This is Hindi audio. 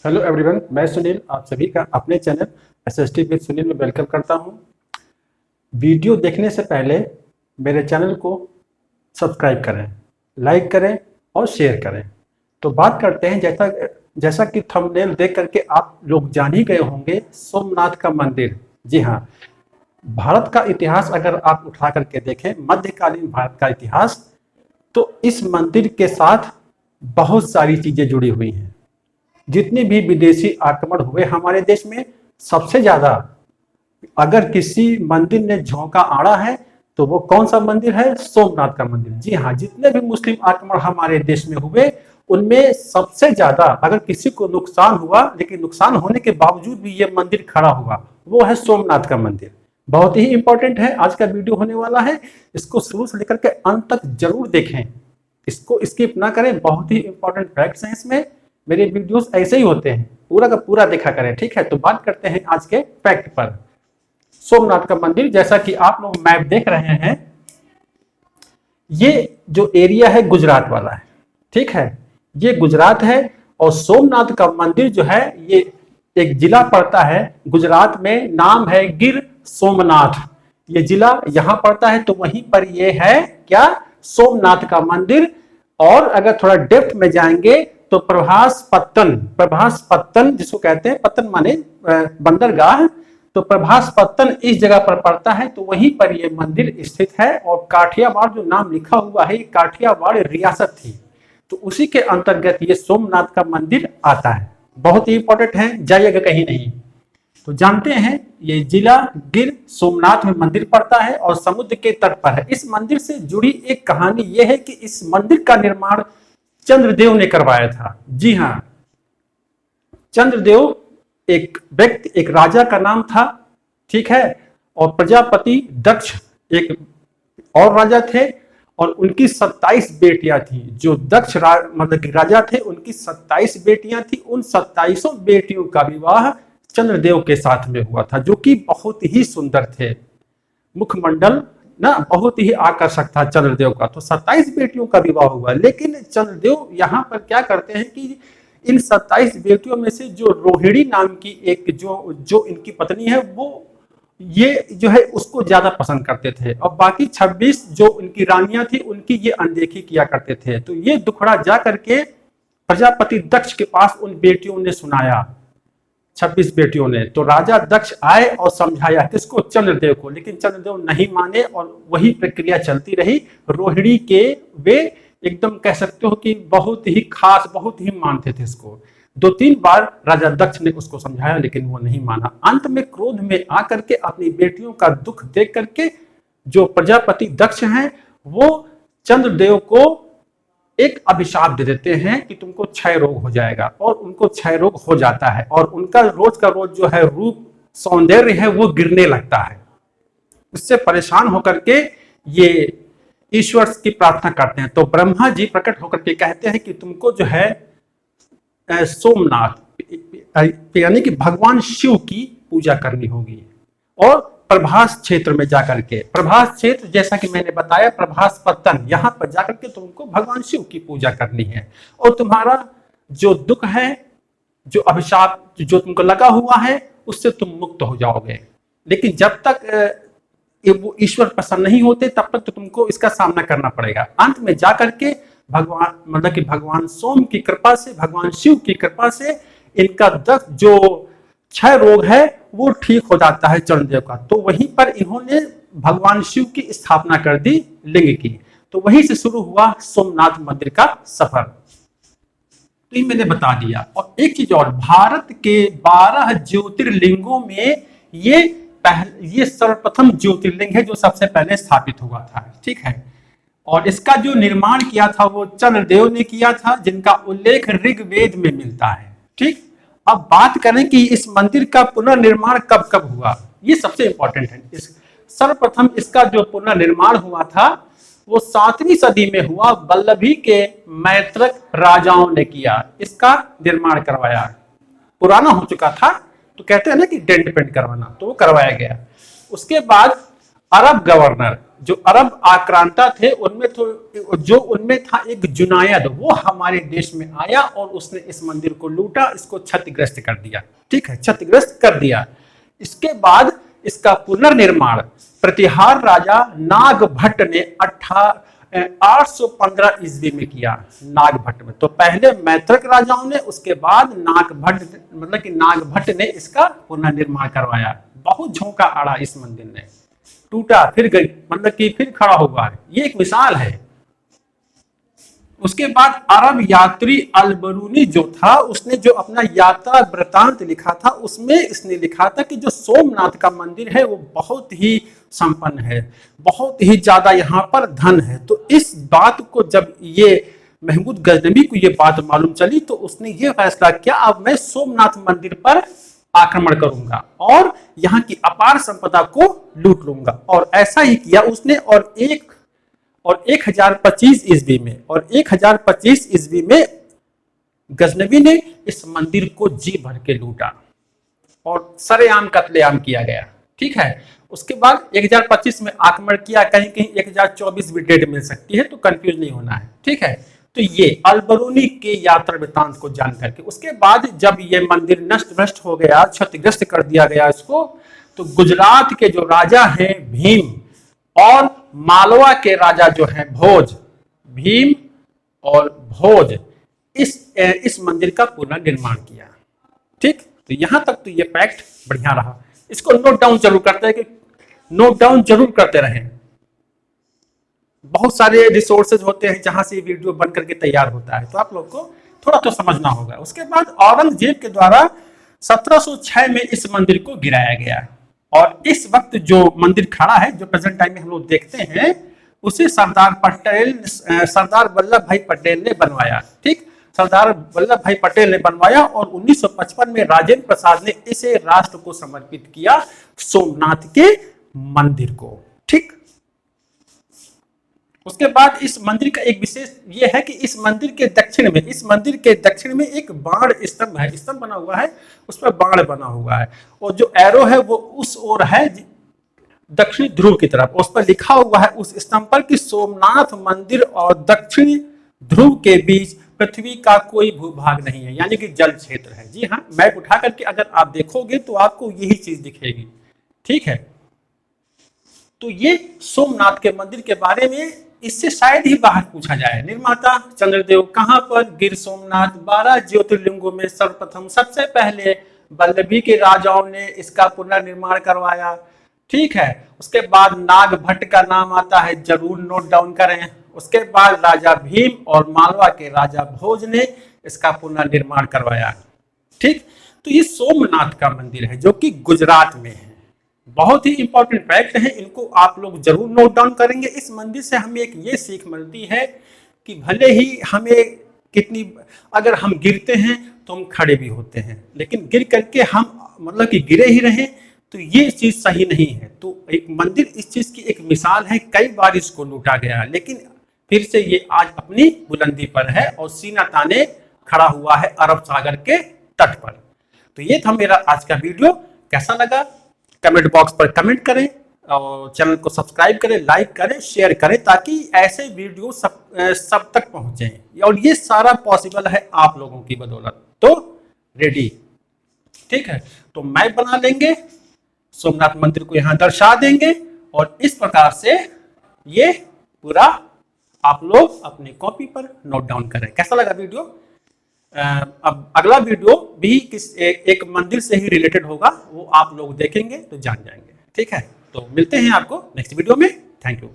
हेलो एवरीवन, मैं सुनील आप सभी का अपने चैनल एसएसटी विद सुनील में वेलकम करता हूं। वीडियो देखने से पहले मेरे चैनल को सब्सक्राइब करें, लाइक करें और शेयर करें। तो बात करते हैं, जैसा कि थंबनेल देख करके आप लोग जान ही गए होंगे, सोमनाथ का मंदिर। जी हाँ, भारत का इतिहास अगर आप उठा करके देखें, मध्यकालीन भारत का इतिहास, तो इस मंदिर के साथ बहुत सारी चीजें जुड़ी हुई हैं। जितने भी विदेशी आक्रमण हुए हमारे देश में, सबसे ज्यादा अगर किसी मंदिर ने झोंका आड़ा है तो वो कौन सा मंदिर है? सोमनाथ का मंदिर। जी हाँ, जितने भी मुस्लिम आक्रमण हमारे देश में हुए उनमें सबसे ज्यादा अगर किसी को नुकसान हुआ, लेकिन नुकसान होने के बावजूद भी ये मंदिर खड़ा हुआ, वो है सोमनाथ का मंदिर। बहुत ही इंपॉर्टेंट है, आज का वीडियो होने वाला है। इसको शुरू से लेकर के अंत तक जरूर देखें, इसको स्किप ना करें। बहुत ही इंपॉर्टेंट फैक्ट्स हैं इसमें। मेरे वीडियोस ऐसे ही होते हैं, पूरा का पूरा देखा करें, ठीक है। तो बात करते हैं आज के फैक्ट पर। सोमनाथ का मंदिर, जैसा कि आप लोग मैप देख रहे हैं, ये जो एरिया है गुजरात वाला है, ठीक है। ये गुजरात है और सोमनाथ का मंदिर जो है ये एक जिला पड़ता है गुजरात में, नाम है गिर सोमनाथ। ये जिला यहां पड़ता है, तो वहीं पर ये है क्या? सोमनाथ का मंदिर। और अगर थोड़ा डेप्थ में जाएंगे तो प्रभास पत्तन जिसको कहते हैं, पत्तन माने बंदरगाह, तो प्रभास पत्तन इस जगह पर पड़ता है, तो वहीं पर यह मंदिर स्थित है। और काठियावाड़ जो नाम लिखा हुआ है, काठियावाड़ रियासत थी, तो उसी के अंतर्गत ये सोमनाथ का मंदिर आता है। बहुत ही इंपॉर्टेंट है, जाइएगा कहीं नहीं। तो जानते हैं ये जिला गिर सोमनाथ में मंदिर पड़ता है और समुद्र के तट पर है। इस मंदिर से जुड़ी एक कहानी यह है कि इस मंदिर का निर्माण चंद्रदेव ने करवाया था। जी हाँ, चंद्रदेव एक व्यक्ति, एक राजा का नाम था, ठीक है। और प्रजापति दक्ष एक और राजा थे और उनकी 27 बेटियां थी। जो दक्ष मतलब कि राजा थे, उनकी 27 बेटियां थी। उन 27 बेटियों का विवाह चंद्रदेव के साथ में हुआ था, जो कि बहुत ही सुंदर थे। मुखमंडल ना बहुत ही आकर्षक था चंद्रदेव का। तो 27 बेटियों का विवाह हुआ, लेकिन चंद्रदेव यहाँ पर क्या करते हैं कि इन 27 बेटियों में से जो रोहिणी नाम की एक जो इनकी पत्नी है, वो ये जो है उसको ज्यादा पसंद करते थे, और बाकी 26 जो इनकी रानियां थी उनकी ये अनदेखी किया करते थे। तो ये दुखड़ा जा करके प्रजापति दक्ष के पास उन बेटियों ने सुनाया, 26 बेटियों ने। तो राजा दक्ष आए और समझाया किसको? चंद्रदेव को, लेकिन चंद्रदेव नहीं माने और वही प्रक्रिया चलती रही। रोहिणी के वे एकदम कह सकते हो कि बहुत ही खास, बहुत ही मानते थे इसको। 2-3 बार राजा दक्ष ने उसको समझाया, लेकिन वो नहीं माना। अंत में क्रोध में आकर के अपनी बेटियों का दुख देख करके जो प्रजापति दक्ष हैं, वो चंद्रदेव को एक अभिशाप दे देते हैं कि तुमको क्षय रोग हो जाएगा, और उनको क्षय रोग हो जाता है और उनका रोज का रोज जो है रूप सौंदर्य है वो गिरने लगता है। उससे परेशान होकर के ये ईश्वर की प्रार्थना करते हैं। तो ब्रह्मा जी प्रकट होकर के कहते हैं कि तुमको जो है सोमनाथ यानी कि भगवान शिव की पूजा करनी होगी। और प्रभास क्षेत्र में जाकर के, प्रभास क्षेत्र जैसा कि मैंने बताया, प्रभास पत्तन, यहां पर जाकर के तुमको भगवान शिव की पूजा करनी है, और तुम्हारा जो दुख है, जो अभिशाप जो तुमको लगा हुआ है, उससे तुम मुक्त हो जाओगे। लेकिन जब तक वो ईश्वर प्रसन्न नहीं होते तब तक तो तुमको इसका सामना करना पड़ेगा। अंत में जाकर के भगवान मतलब कि भगवान सोम की कृपा से, भगवान शिव की कृपा से इनका दक्ष जो क्षय रोग है वो ठीक हो जाता है चंद्रदेव का। तो वहीं पर इन्होंने भगवान शिव की स्थापना कर दी, लिंग की। तो वहीं से शुरू हुआ सोमनाथ मंदिर का सफर। तो ये मैंने बता दिया। और एक चीज और, भारत के 12 ज्योतिर्लिंगों में ये सर्वप्रथम ज्योतिर्लिंग है जो सबसे पहले स्थापित हुआ था, ठीक है। और इसका जो निर्माण किया था वो चंद्रदेव ने किया था, जिनका उल्लेख ऋग्वेद में मिलता है, ठीक। अब बात करें कि इस मंदिर का पुनर्निर्माण कब कब हुआ, ये सबसे इंपॉर्टेंट है। सर्वप्रथम इसका जो पुनर्निर्माण हुआ था वो 7वीं सदी में हुआ। वल्लभी के मैत्रक राजाओं ने किया, इसका निर्माण करवाया। पुराना हो चुका था तो कहते हैं ना कि डेंट पेंट करवाना, तो वो करवाया गया। उसके बाद अरब गवर्नर, जो अरब आक्रांता थे उनमें तो जो उनमें था एक जुनायद, वो हमारे देश में आया और उसने इस मंदिर को लूटा, इसको क्षतिग्रस्त कर दिया। ठीक है, क्षतिग्रस्त कर दिया। इसके बाद इसका पुनर्निर्माण प्रतिहार राजा नागभट्ट ने 815 ईस्वी में किया। नागभट्ट में, तो पहले मैत्रक राजाओं ने, उसके बाद नागभट्ट, मतलब कि नागभट्ट ने इसका पुनर्निर्माण करवाया। बहुत झोंका आड़ा इस मंदिर ने, टूटा फिर गई, मतलब कि फिर खड़ा हुआ है। ये एक मिसाल है। उसके बाद अरब यात्री अल-बरूनी जो था, उसने जो अपना यात्रा वृतांत लिखा था, उसमें इसने लिखा था कि जो सोमनाथ का मंदिर है वो बहुत ही संपन्न है, बहुत ही ज्यादा यहाँ पर धन है। तो इस बात को जब ये महमूद गजनवी को ये बात मालूम चली तो उसने ये फैसला किया, अब मैं सोमनाथ मंदिर पर आक्रमण करूंगा और यहाँ की अपार संपदा को लूट लूंगा। और ऐसा ही किया उसने। और 1025 ईस्वी में, और 1025 ईस्वी में गजनवी ने इस मंदिर को जी भर के लूटा और सरेआम कत्लेआम किया गया। ठीक है, उसके बाद 1025 में आक्रमण किया। कहीं कहीं 1024 भी डेट मिल सकती है, तो कंफ्यूज नहीं होना है। ठीक है, तो ये अल-बरूनी के यात्रा वृतांत को जान करके, उसके बाद जब ये मंदिर नष्ट भ्रष्ट हो गया, क्षतिग्रस्त कर दिया गया इसको, तो गुजरात के जो राजा हैं भीम और मालवा के राजा जो हैं भोज, भीम और भोज, इस मंदिर का पुनर्निर्माण किया। ठीक, तो यहां तक तो ये फैक्ट बढ़िया रहा। इसको नोट डाउन जरूर करते हैं, कि नोट डाउन जरूर करते रहें। बहुत सारे रिसोर्सेज होते हैं जहां से वीडियो बन करके तैयार होता है, तो आप लोग को थोड़ा तो समझना होगा। उसके बाद औरंगजेब के द्वारा 1706 में इस मंदिर को गिराया गया और इस वक्त जो मंदिर खड़ा है, जो प्रेजेंट टाइम में हम लोग देखते हैं, उसे सरदार वल्लभ भाई पटेल ने बनवाया। ठीक, सरदार वल्लभ भाई पटेल ने बनवाया और 1955 में राजेंद्र प्रसाद ने इसे राष्ट्र को समर्पित किया, सोमनाथ के मंदिर को। ठीक, उसके बाद इस मंदिर का एक विशेष ये है कि इस मंदिर के दक्षिण में एक बाण स्तंभ है, स्तंभ बना हुआ है, उस पर बाण बना हुआ है और जो एरो है वो उस ओर है दक्षिणी ध्रुव की तरफ। उस पर लिखा हुआ है उस स्तंभ पर कि सोमनाथ मंदिर और दक्षिणी ध्रुव के बीच पृथ्वी का कोई भूभाग नहीं है, यानी कि जल क्षेत्र है। जी हाँ, मैप उठा करके अगर आप देखोगे तो आपको यही चीज दिखेगी। ठीक है, तो ये सोमनाथ के मंदिर के बारे में इससे शायद ही बाहर पूछा जाए। निर्माता चंद्रदेव कहां पर? गिर सोमनाथ 12 ज्योतिर्लिंगों में सर्वप्रथम, सबसे पहले वल्लभी के राजाओं ने इसका पुनर्निर्माण करवाया। ठीक है, उसके बाद नागभट्ट का नाम आता है, जरूर नोट डाउन करें। उसके बाद राजा भीम और मालवा के राजा भोज ने इसका पुनर्निर्माण करवाया। ठीक, तो ये सोमनाथ का मंदिर है जो कि गुजरात में है। बहुत ही इंपॉर्टेंट फैक्ट है, इनको आप लोग जरूर नोट डाउन करेंगे। इस मंदिर से हमें एक ये सीख मिलती है कि भले ही हमें कितनी, अगर हम गिरते हैं तो हम खड़े भी होते हैं, लेकिन गिर करके हम मतलब कि गिरे ही रहें तो ये चीज सही नहीं है। तो एक मंदिर इस चीज की एक मिसाल है, कई बार इसको लूटा गया लेकिन फिर से ये आज अपनी बुलंदी पर है और सीना ताने खड़ा हुआ है अरब सागर के तट पर। तो ये था मेरा आज का वीडियो। कैसा लगा कमेंट बॉक्स पर कमेंट करें और चैनल को सब्सक्राइब करें, लाइक करें, शेयर करें, ताकि ऐसे वीडियो सब तक पहुंचे। और ये सारा पॉसिबल है आप लोगों की बदौलत। तो रेडी, ठीक है, तो मैप बना लेंगे, सोमनाथ मंदिर को यहां दर्शा देंगे और इस प्रकार से ये पूरा आप लोग अपनी कॉपी पर नोट डाउन करें। कैसा लगा वीडियो? अब अगला वीडियो भी एक मंदिर से ही रिलेटेड होगा, वो आप लोग देखेंगे तो जान जाएंगे। ठीक है, तो मिलते हैं आपको नेक्स्ट वीडियो में। Thank you.